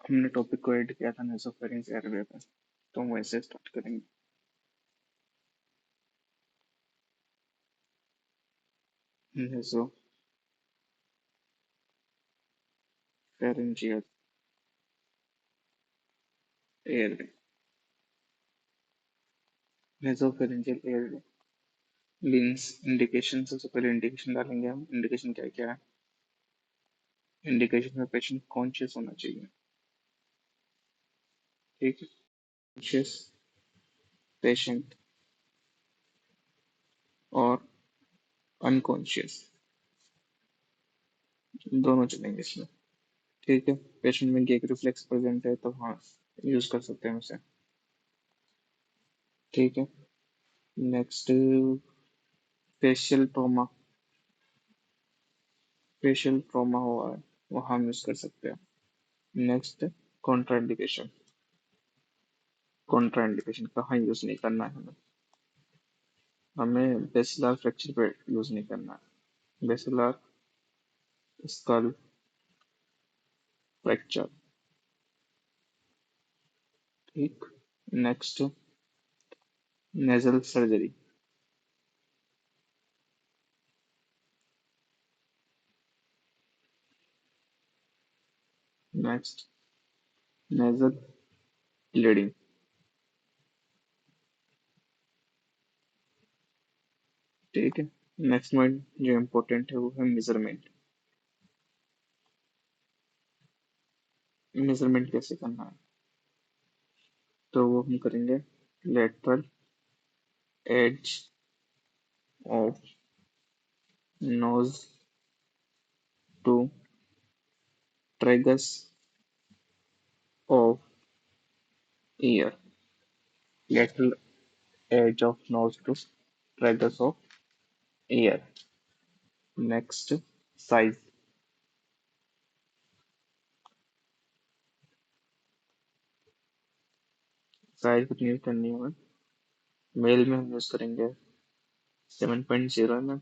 हमने टॉपिक को ऐड किया था नेसोफेरिंक्स एयरवे पे, तो हम वैसे स्टार्ट करेंगे। Nasopharyngeal airway. Nasopharyngeal airway means indication. सबसे पहले इंडिकेशन डालेंगे हम। इंडिकेशन क्या क्या है? इंडिकेशन में पेशेंट कॉन्शियस होना चाहिए। ठीक है, कॉन्शियस पेशेंट और अनकॉन्शियस दोनों चलेंगे इसमें। ठीक है, पेशेंट में गेग रिफ्लेक्स प्रेजेंट है तो हाँ, यूज कर सकते हैं उसे। ठीक है, next facial trauma. Facial trauma हुआ है वो हम यूज कर सकते हैं। Next contraindication. कॉन्ट्राइंडिकेशन कहाँ यूज नहीं करना है हमें? हमें बेसिलर फ्रैक्चर पे यूज नहीं करना है। Basilar skull fracture. ठीक, next nasal surgery. Next nasal bleeding. ठीक है, नेक्स्ट पॉइंट जो इम्पोर्टेंट है वो है मेजरमेंट। मेजरमेंट कैसे करना है? तो वो हम करेंगे lateral edge of nose to tragus of ear. Lateral edge of nose to tragus of ear. Next size. Size कितनी यूज करनी है हमें? मेल में हम यूज करेंगे 7.0 mm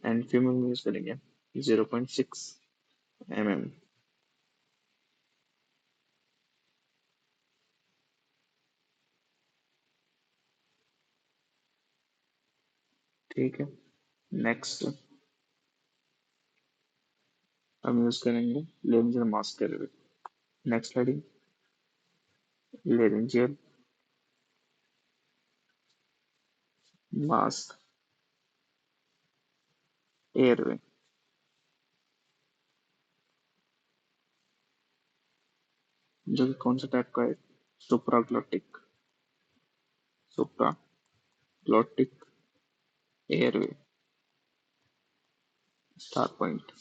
एंड फीमेल में यूज करेंगे 0.6 mm। ठीक है, नेक्स्ट हम यूज करेंगे लेंजर मास्क के लिए। Next heading laryngeal mask airway. जो कि कौन सा टाइप का है? Supraglottic. Supraglottic airway. Star point.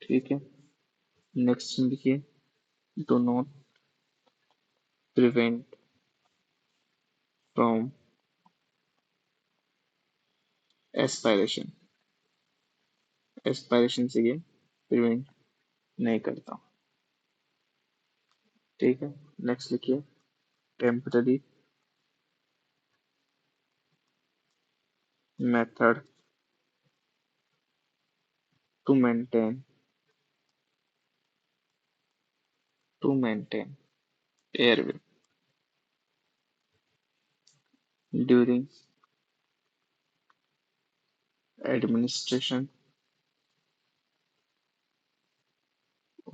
ठीक है, नेक्स्ट लिखिए do not prevent from aspiration. Aspiration से ये प्रिवेंट नहीं करता। ठीक है, नेक्स्ट लिखिए temporary method to maintain airway during administration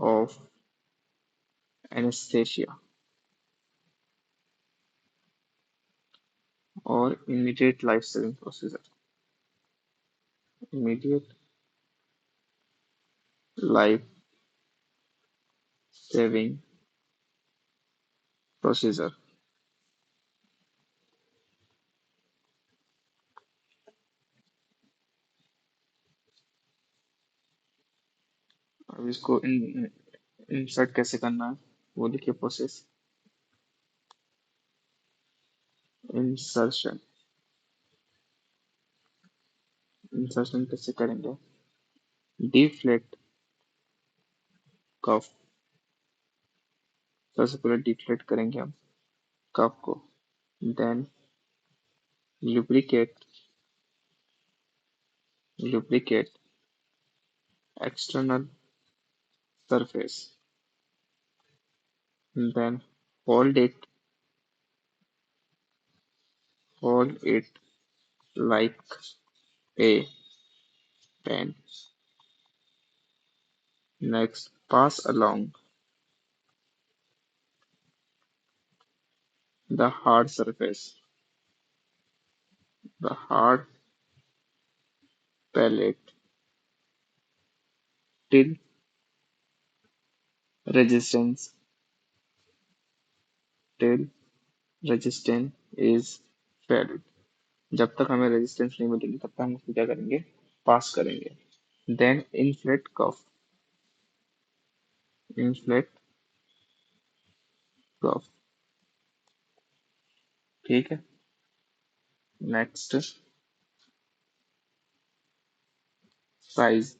of anaesthesia और immediate life saving procedure। immediate life saving procedure। अब इसको इंसर्ट कैसे करना है वो लिखिए प्रोसेस। इंसर्शन। इंसर्शन कैसे करेंगे? Deflate cuff. सबसे पहले डिफ्लेट करेंगे हम कफ को। Then lubricate lubricate external surface. Then hold it, hold it like a pen. Next, pass along the hard surface, the hard palate till resistance, till resistance is felt. जब तक हमें resistance नहीं मिलेगी तब तक हम उसको क्या करेंगे, पास करेंगे. देन इन्फ्लेट कफ, इन्फ्लेट कफ. ठीक है. Next, size,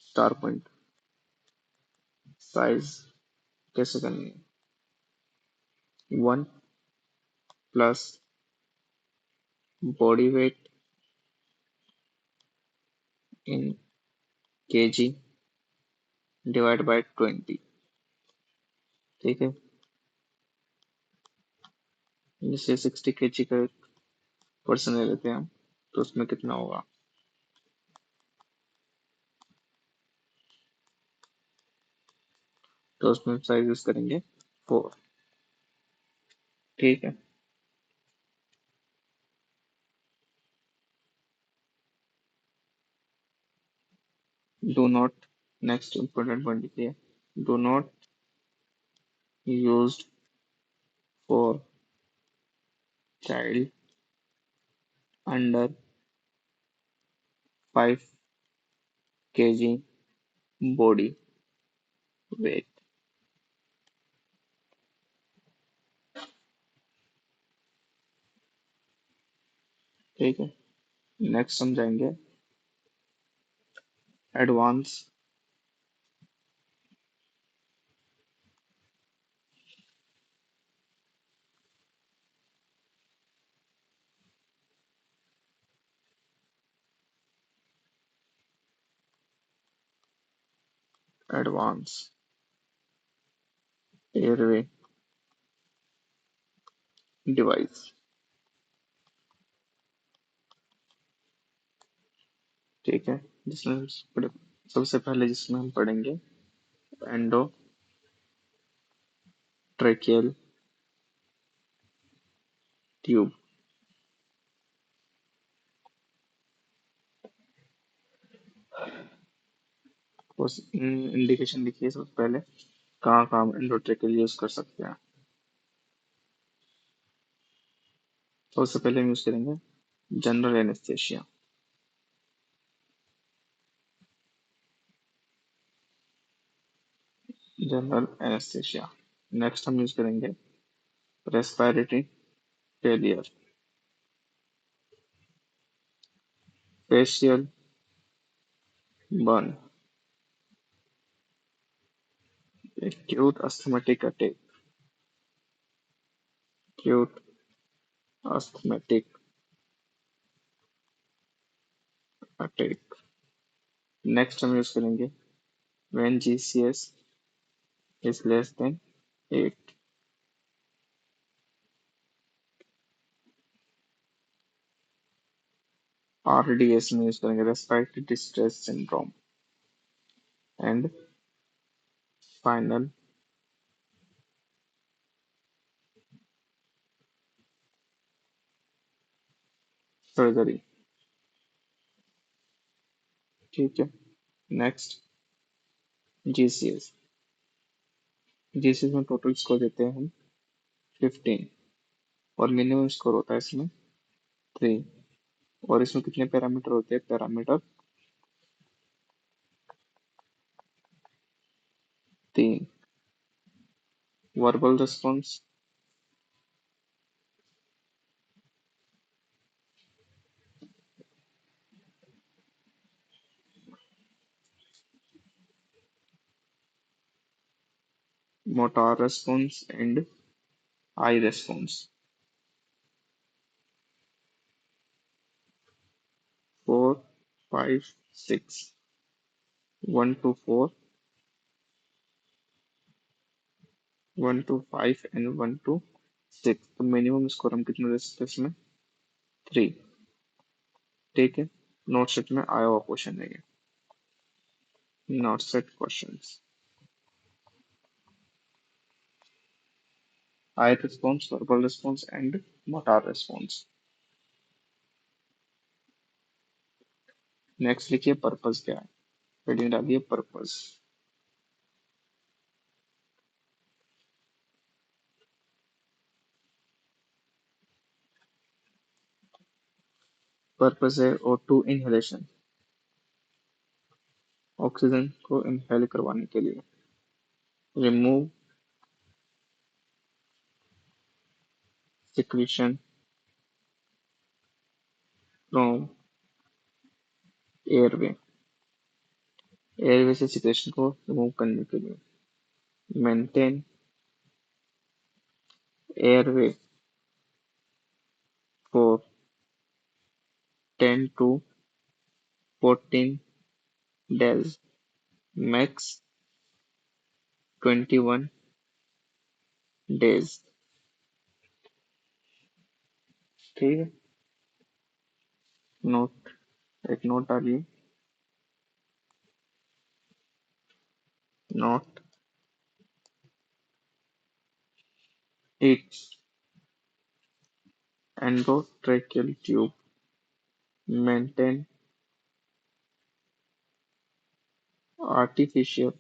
star point. Size कैसे करनी है, 1 plus body weight in KG divide by 20. ठीक है. जैसे 60 kg का पर्सन ले लेते हैं हम, तो उसमें कितना होगा, तो उसमें साइज यूज करेंगे 4. ठीक है. Do not, next important point लिखिए, do not used for child under 5 kg body weight. ठीक है. नेक्स्ट समझाएंगे एडवांस एडवांस एयरवे डिवाइस. ठीक है. जिसमें सबसे पहले जिसमें हम पढ़ेंगे एंडो ट्रेकियल ट्यूब. उस इंडिकेशन लिखिए सबसे पहले, कहाँ कहाँ हम एंडोट्रेकियल यूज कर सकते हैं. सबसे पहले हम यूज करेंगे general anaesthesia. General anaesthesia. Next हम यूज करेंगे respiratory failure, facial burn, acute asthmatic attack, acute asthmatic attack. Next हम यूज करेंगे when GCS is less than 8. RDS में यूज करेंगे respiratory distress syndrome. And final surgery. ठीक है. Next GCS. GCS में total score देते हैं हम 15, और मिनिमम स्कोर होता है इसमें 3. और इसमें कितने पैरामीटर होते हैं, parameter 3. Verbal response, motor response and I response. 4, 5, 6. 1 to 4, 1 to 5 and 1 to 6। तो मिनिमम स्कोर हम कितना दे सकते हैं इसमें? 3। ठीक है। नोट सेट में आया हुआ क्वेश्चन है ये। Note set questions. आयत response, verbal response and motor response. Next लिखिए पर्पस क्या है। हेडिंग डालिए पर्पस। पर्पस है O2 इनहेलेशन, ऑक्सीजन को इनहेल करवाने के लिए। Remove secretion from airway, airway से सिक्रेशन को रिमूव करने के लिए। Maintain airway for 10 to 14 days, max 21 days। ठीक है। नोट, एक नोट डालिए। Note it's endotracheal tube, maintain artificial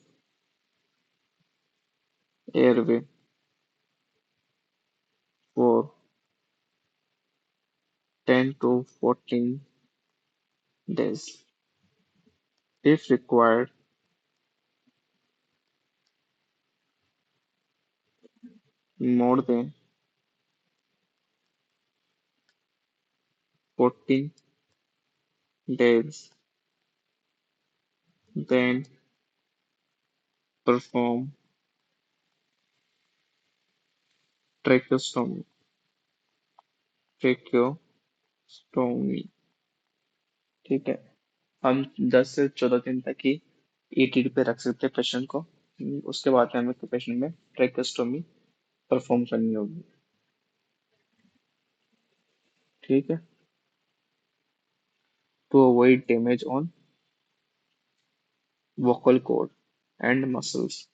airway for 10 to 14 days. If required, more than 14 days, then perform tracheostomy. Tracheostomy। ठीक है। हम 10 से 14 दिन तक ही ईटीडी पे रख सकते हैं पेशेंट को। उसके बाद में हमें पेशेंट में ट्रेकोस्टोमी परफॉर्म करनी होगी। ठीक है। To avoid damage on vocal cord and muscles।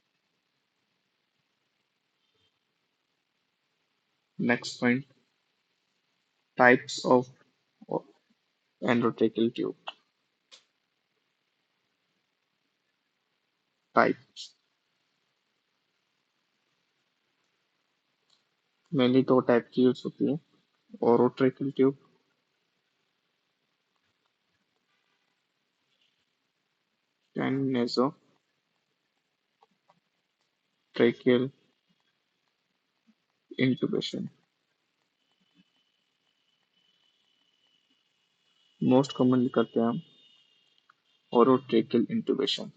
Next point, types of endotracheal tube। Types, mainly दो टाइप की यूज होती है। ओरोट्रेकियल ट्यूब एंड नेसोट्रेकियल इंटूबेशन। मोस्ट कॉमनली करते हैं हम ओरोट्रेकियल इंटूबेशन।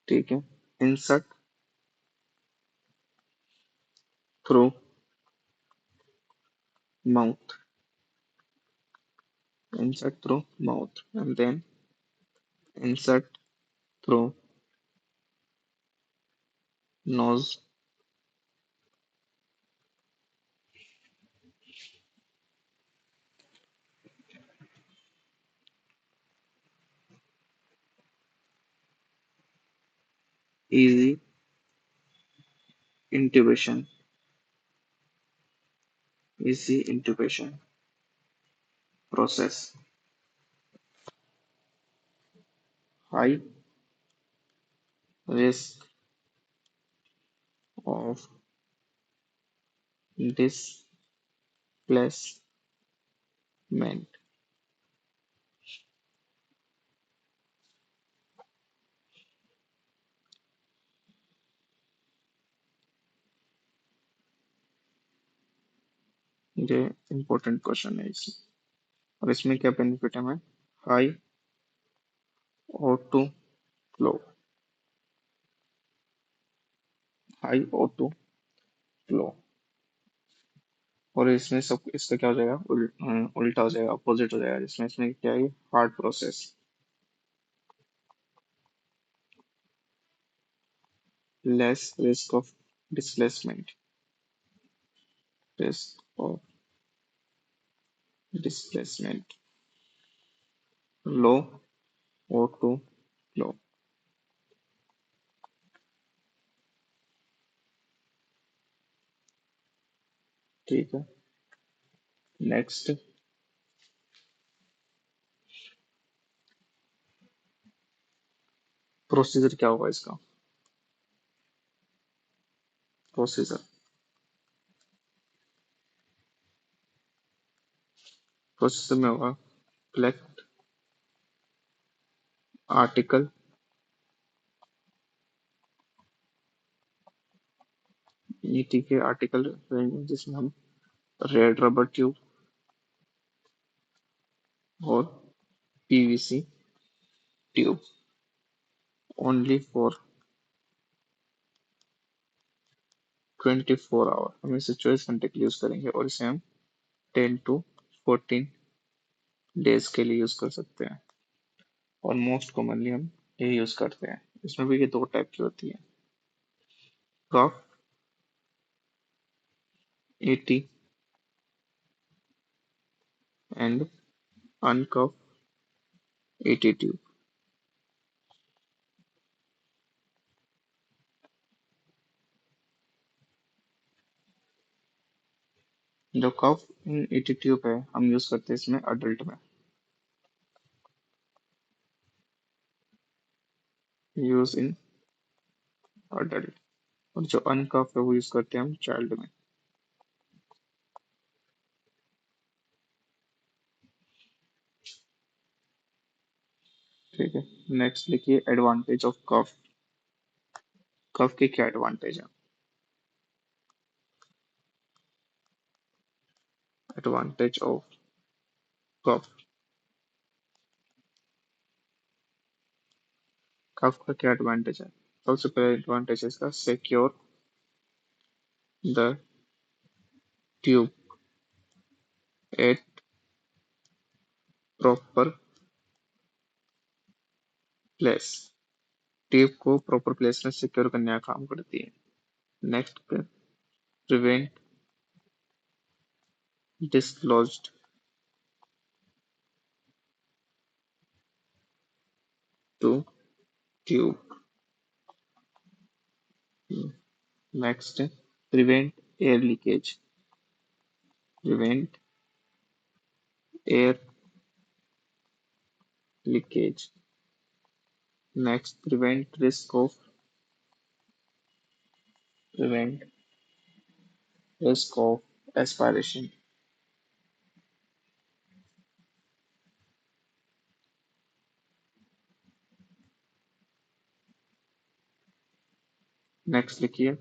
ठीक है। Insert through mouth, insert through mouth, and then insert through nose। easy intubation, easy intubation process। high risk of displacement। ये इंपॉर्टेंट क्वेश्चन है इसी। और इसमें क्या बेनिफिट है हमें? High O2 flow, high O2 flow. और इसमें सब इसका क्या हो जाएगा, उल्टा हो जाएगा, अपोजिट हो जाएगा, जिसमें इसमें क्या है, hard process, less risk of displacement, risk of displacement low, O two low. ठीक है, नेक्स्ट प्रोसीजर क्या होगा इसका, प्रोसीजर, प्रोसीजर में होगा कलेक्ट आर्टिकल, ईटी के आर्टिकल रेंज में, जिसमें हम रेड रबर ट्यूब और PVC tube only for 24 hour, हम इसे 24 घंटे के लिए यूज करेंगे और इसे हम 10 to 14 डेज के लिए यूज कर सकते हैं। और मोस्ट कॉमनली हम ये यूज करते हैं। इसमें भी ये दो टाइप की होती है, कफ एटी एंड अनकफ एटी ट्यूब। जो कफ एटी ट्यूब है हम यूज करते हैं इसमें अडल्ट में, यूज इन अडल्ट। और जो अनकफ है वो यूज करते हैं हम चाइल्ड में। ठीक है, नेक्स्ट लिखिए एडवांटेज ऑफ कफ। कफ के क्या एडवांटेज है, एडवांटेज ऑफ कफ। कफ का क्या एडवांटेज है, सबसे पहले एडवांटेज है इसका secure the tube at proper place, tube को प्रॉपर प्लेस में सिक्योर करने का काम करती है। Next, prevent dislodged to tube. Next, prevent air leakage, prevent air leakage. Next, prevent risk of aspiration. Next लिखिए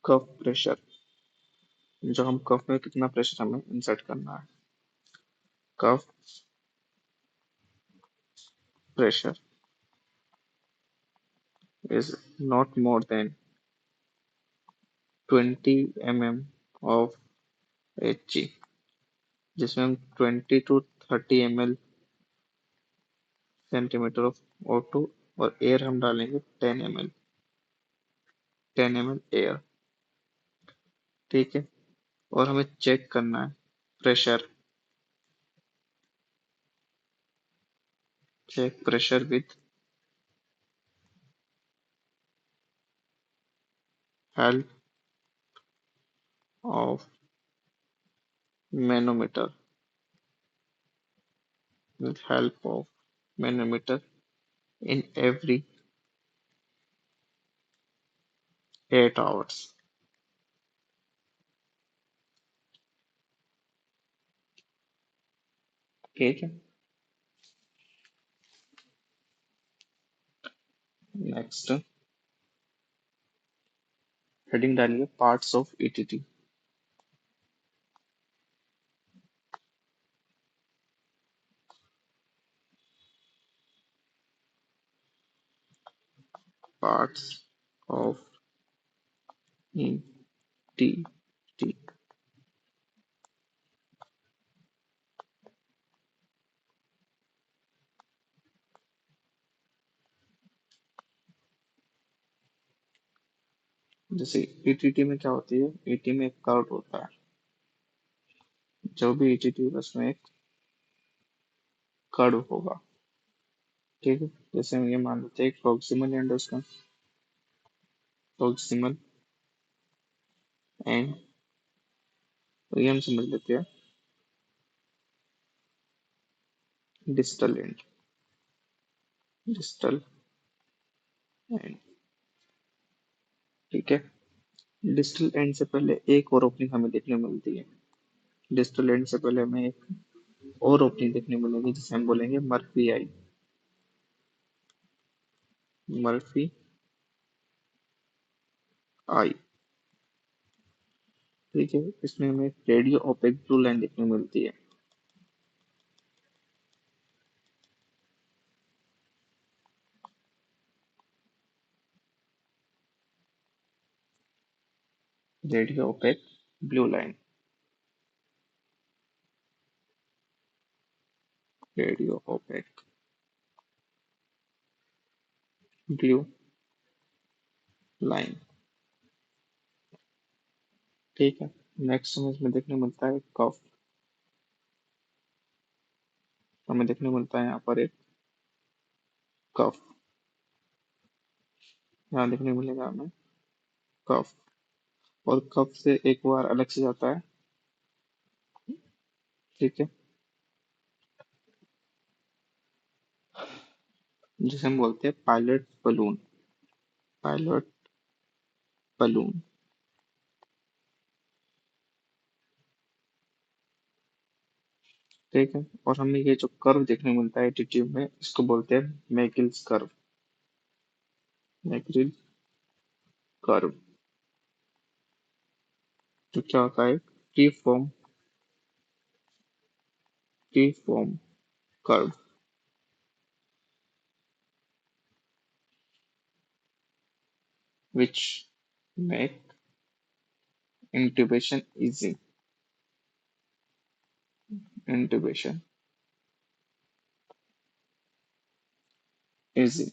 कफ प्रेशर, जो हम कफ में कितना प्रेशर हमें इंसर्ट करना है। कफ pressure is not more than 20 mm of Hg, जिसमें हम 20 to 30 ml centimetre of O2 और एयर हम डालेंगे 10 ml, 10 ml एयर। ठीक है, और हमें चेक करना है pressure, check pressure with help of manometer, with help of manometer in every 8 hours। ठीक है, नेक्स्ट हेडिंग डालिए parts of ETT. Parts of in T T. जैसे ईटीटी में क्या होती है, ईटी में एक कर्व होता है, जो भी ईटीटी होगा उसमें एक कर्व होगा। ठीक है, जैसे हम ये मान लेते हैं एक प्रोक्सिमल एंड उसका प्रोक्सिमल एंड, तो ये हम समझ लेते हैं डिस्टल एंड, डिस्टल एंड। ठीक है, डिस्टल एंड से पहले एक और ओपनिंग हमें देखने को मिलती है, डिस्टल एंड से पहले हमें एक और ओपनिंग देखने को मिलेगी जिसे हम बोलेंगे मर्फी आई, मर्फी आई। ठीक है, इसमें हमें रेडियो ओपेक ब्लू लाइन देखने को मिलती है। Radio OPEC blue line, radio OPEC blue line. ठीक है, नेक्स्ट हमें इसमें देखने को मिलता है कफ, हमें देखने को मिलता है यहाँ पर एक कफ, यहाँ देखने को मिलेगा हमें कफ, और कफ से एक बार अलग से जाता है। ठीक है, जिसे हम बोलते हैं पायलट बलून, पायलट बलून। ठीक है, और हमें ये जो कर्व देखने को मिलता है एटीट्यूड में, इसको बोलते हैं मैगिल्स कर्व, मैगिल कर्व। तो क्या होता है, free form, free form curve which make intubation easy, intubation easy।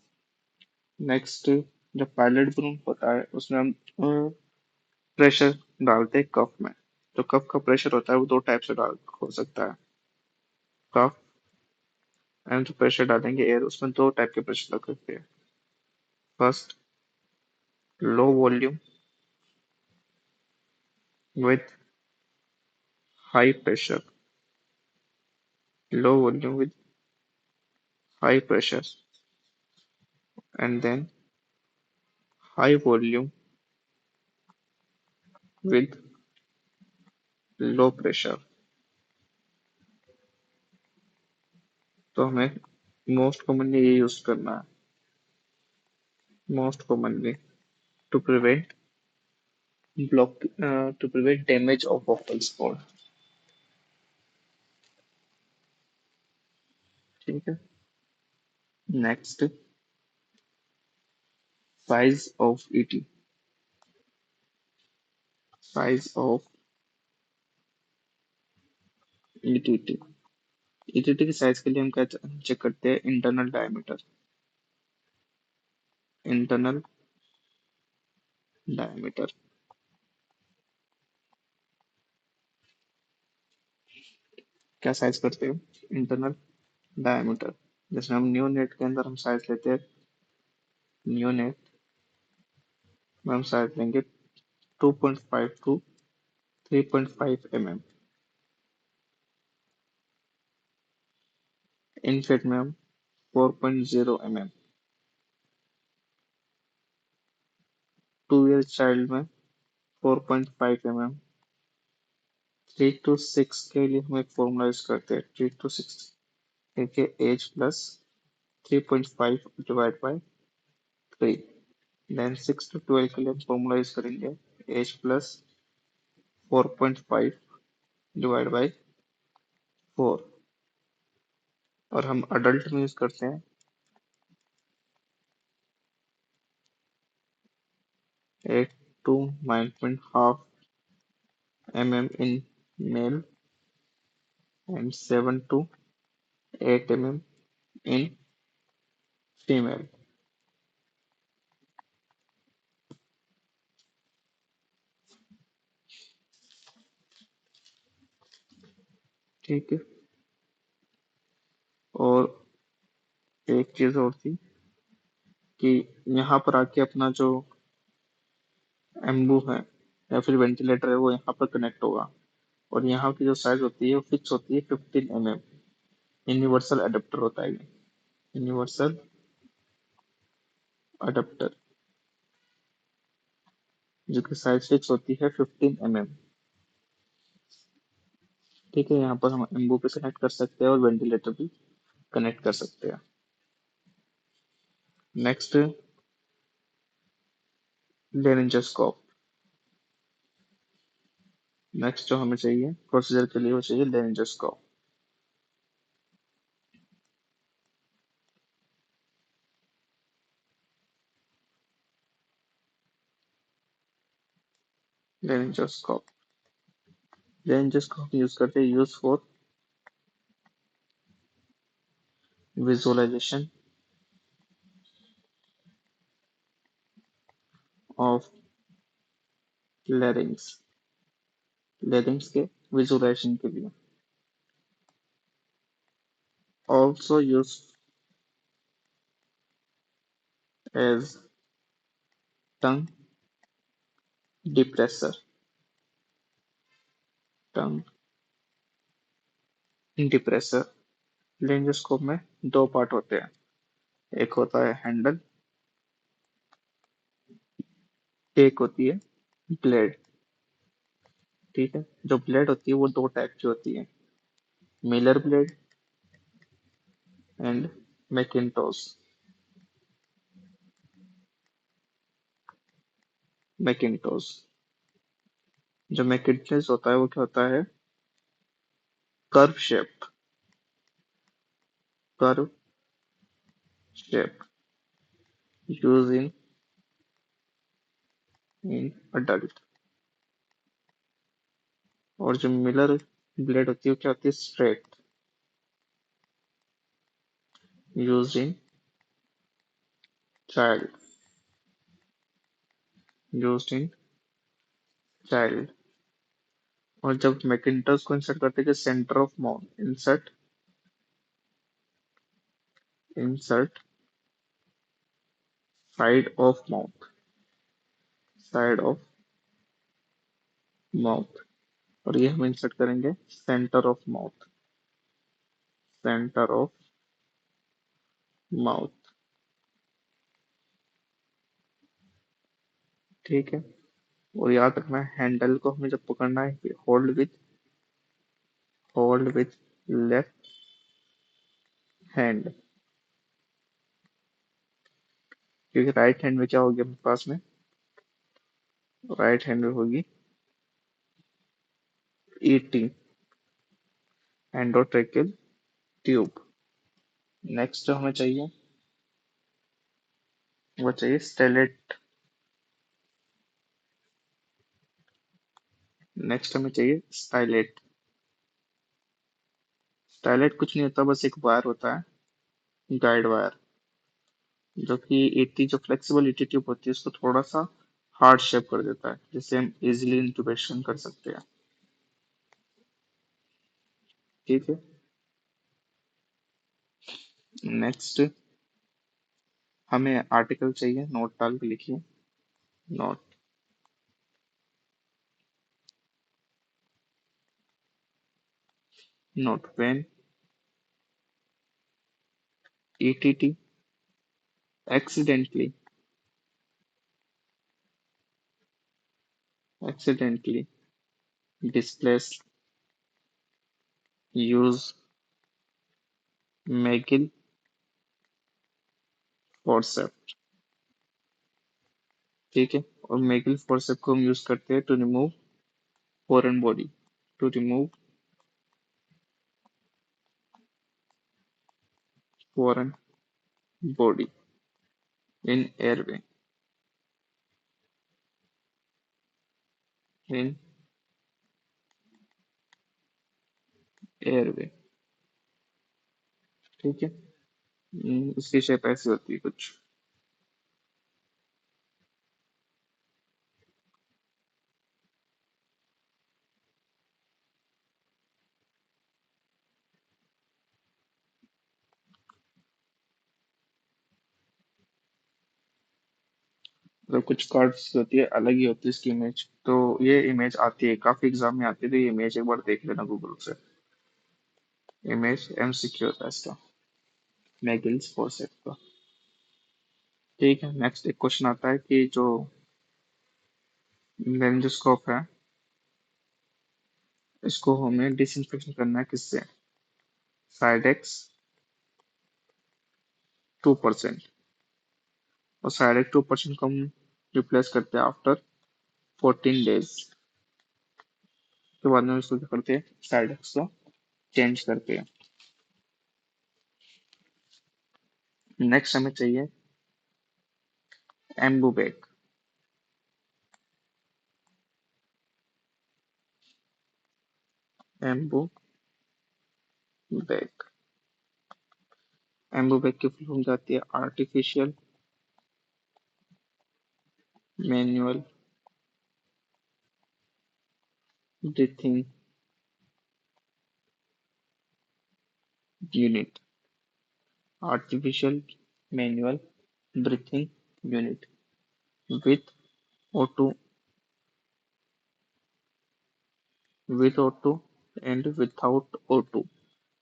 Next, जो पायलट बलून होता है उसमें हम प्रेशर डालते हैं कफ में। जो कफ का प्रेशर होता है वो दो टाइप से डाल हो सकता है, कफ एंड जो प्रेशर डालेंगे एयर, उसमें दो टाइप के प्रेशर लग सकते हैं। First, low volume with high pressure, low volume with high pressure, and then high volume with low pressure. तो हमें मोस्ट कॉमनली ये यूज करना है, most commonly to prevent block to prevent damage of vocal cord। ठीक है, next, size of ET, size of ETT. ETT की size के लिए हम क्या चेक करते हैं, इंटरनल डायमीटर, इंटरनल डायमीटर। क्या साइज करते हो, इंटरनल डायमीटर। जैसे हम न्यू नेट के अंदर हम साइज लेते हैं, न्यू नेट में हम साइज लेंगे 2.5 टू 3.5 mm, इनफेट में हम 4.0 mm, 2 ईयर चाइल्ड में 4.5 mm। 3 to 6 के लिए हम एक फॉर्मूला यूज करते हैं, 3 to 6, ठीक है, age plus 3.5 divide by 3। Then 6 to 12 के लिए हम फॉर्मूला यूज करेंगे, एज प्लस 4.5 डिवाइड बाई 4। और हम अडल्ट में यूज करते हैं 8 to 9.5 mm in male and 7 to 8 mm in female. ठीक है। और एक चीज और थी कि यहाँ पर आके अपना जो एम्बू है या फिर वेंटिलेटर है वो यहाँ पर कनेक्ट होगा। और यहाँ की जो साइज होती है वो फिक्स होती है 15 mm। यूनिवर्सल अडेप्टर होता है ये। यूनिवर्सल अडेप्टर जो कि साइज फिक्स होती है 15 mm। ठीक है, यहाँ पर हम एम्बू पे कनेक्ट कर सकते हैं और वेंटिलेटर भी कनेक्ट कर सकते हैं। Next, laryngoscope. नेक्स्ट जो हमें चाहिए प्रोसीजर के लिए वो चाहिए लेरिंजोस्कोप। लेरिंजोस्कोप लेरिंजोस्कोप यूज करते हैं, use for visualisation of larynx. Larynx के विजुअलाइजेशन के लिए। Also use as tongue depressor. Tongue depressor. Laryngoscope में दो पार्ट होते हैं। एक होता है हैंडल, एक होती है ब्लेड। ठीक है, जो ब्लेड होती है वो दो टाइप की होती है, Miller blade and Macintosh. Macintosh. जो मैकिन्टोश होता है वो क्या होता है, curve shape. Curve shape use in adult. और जो मिलर ब्लेड होती है वो क्या होती है, straight, use in child. Use in child. और जब मैकिन्टोश को इंसर्ट करते हैं centre of mouth, insert, insert side of mouth, side of mouth. और ये हम इंसर्ट करेंगे centre of mouth, centre of mouth. ठीक है। और याद रखना हैंडल को हमें जब पकड़ना है होल्ड विथ लेफ्ट हैंड। क्योंकि राइट हैंड में क्या होगी अपने पास में, राइट हैंड में होगी ईटी, एंडोट्रेकियल ट्यूब। नेक्स्ट जो हमें चाहिए वो चाहिए स्टेलेट। नेक्स्ट हमें चाहिए स्टाइलेट। स्टाइलेट कुछ नहीं होता, बस एक वायर होता है, गाइड वायर, जो कि ईटी, जो फ्लेक्सिबल ईटी ट्यूब होती है उसको थोड़ा सा हार्ड शेप कर देता है, जिससे हम इजिली इंट्यूबेशन कर सकते हैं। ठीक है। नेक्स्ट हमें आर्टिकल चाहिए, नोट डाल के लिखिए। Note, note when ETT accidentally accidentally displace, use McGill forceps। ठीक है। और मैगिल फोर्सेप को हम यूज करते हैं to remove foreign body, to remove foreign body in airway. In airway. ठीक है। इसकी शेप ऐसी होती है कुछ। मतलब कुछ कार्ड्स होती है अलग ही होती है इसकी इमेज, तो ये इमेज आती है काफी एग्जाम में आती है, तो ये इमेज एक बार देख लेना गूगल से। इमेज एमसीक्यू होता है इसका, मैगिल्स फोरसेट का। ठीक है, नेक्स्ट एक क्वेश्चन आता है कि जो लेंजोस्कोप है, इसको हमें डिसइंफेक्शन करना है किससे? साइडेक्स 2%। और साइडेक्स 2% को हम रिप्लेस करते हैं आफ्टर 14 डेज। के बाद में इसको क्या करते हैं, साइडेक्स को चेंज करते हैं। नेक्स्ट हमें चाहिए एम्बूबेक। एम्बूबेक। एम्बूबेक की फुल फॉर्म जाती है artificial manual breathing unit. Artificial manual breathing unit with O2, with O2 and without O2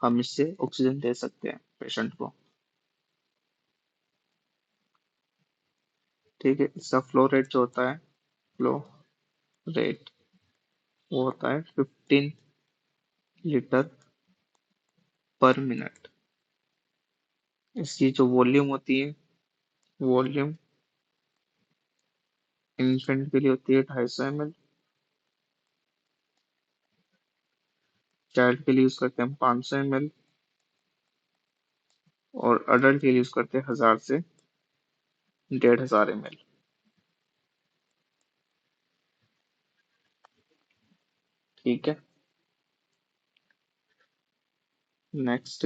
हम इससे ऑक्सीजन दे सकते हैं पेशेंट को। ठीक है, इसका फ्लो रेट जो होता है, फ्लो रेट, वो होता है 15 लीटर पर मिनट। इसकी जो वॉल्यूम होती है, वॉल्यूम इन्फेंट के लिए होती है 250 ml, चाइल्ड के लिए यूज करते हैं हम 500 ml, और अडल्ट के लिए यूज करते हैं 1000 से 1500 ml। ठीक है। नेक्स्ट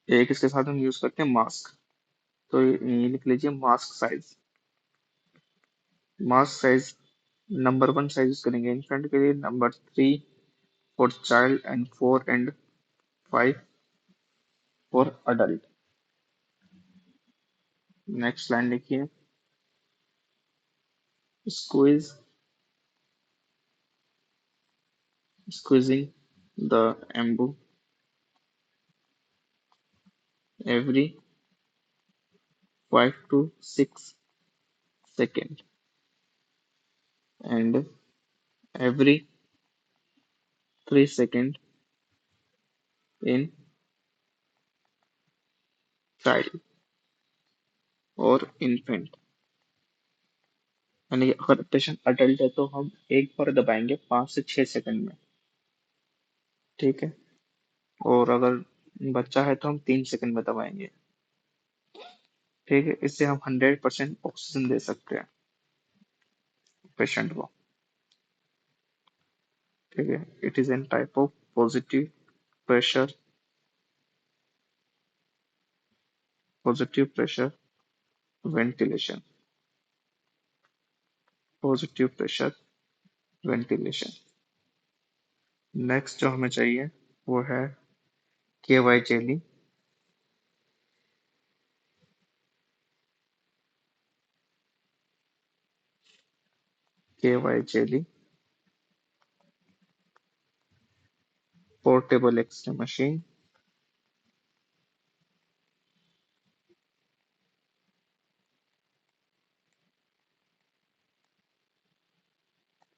एक इसके साथ हम यूज करते हैं मास्क, तो ये लिख लीजिए mask size. Mask size number 1 size use करेंगे इन्फेंट के लिए, number 3 for child, and 4 and 5 for adult. Next line लिखिए, squeeze squeezing the embryo every 5 to 6 seconds and every 3 seconds in child और infant। यानी कि अगर पेशेंट अडल्ट है तो हम एक बार दबाएंगे 5 से 6 सेकंड में। ठीक है। और अगर बच्चा है तो हम 3 सेकंड में दबाएंगे। ठीक है, इससे हम 100% ऑक्सीजन दे सकते हैं पेशेंट को। ठीक है, it is an type of positive pressure, positive pressure ventilation, positive pressure ventilation. Next जो हमें चाहिए वो है KY jelly. KY jelly portable x-ray machine,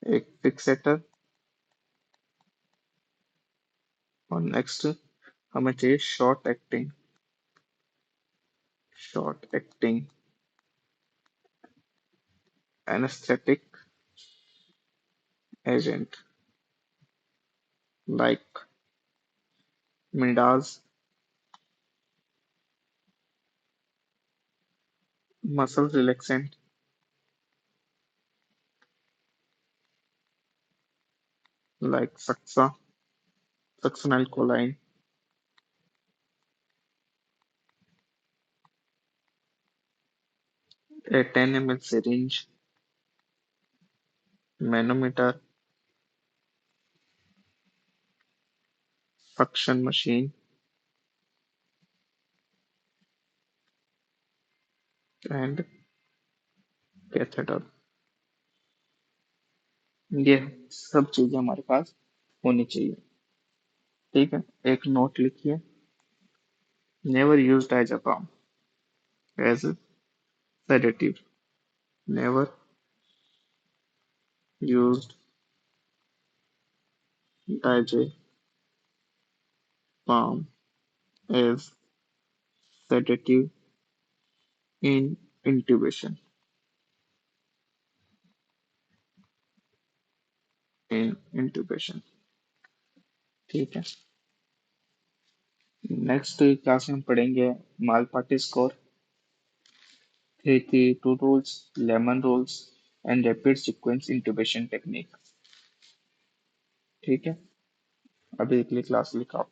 एक फिक्सेटर। और नेक्स्ट हमें चाहिए short acting anaesthetic agent like midaz, muscle relaxant, like succinylcholine, a 10 ml syringe, manometer, suction machine, and catheter। ये सब चीजें हमारे पास होनी चाहिए। ठीक है, एक नोट लिखिए। Never use diazepam as sedative, never used diazepam as sedative in intubation, in intubation। ठीक है, नेक्स्ट क्लास में हम पढ़ेंगे Mallampati score, 3 rules, LEMON rules and rapid sequence intubation technique. ठीक है, अभी के लिए क्लास लिखा आप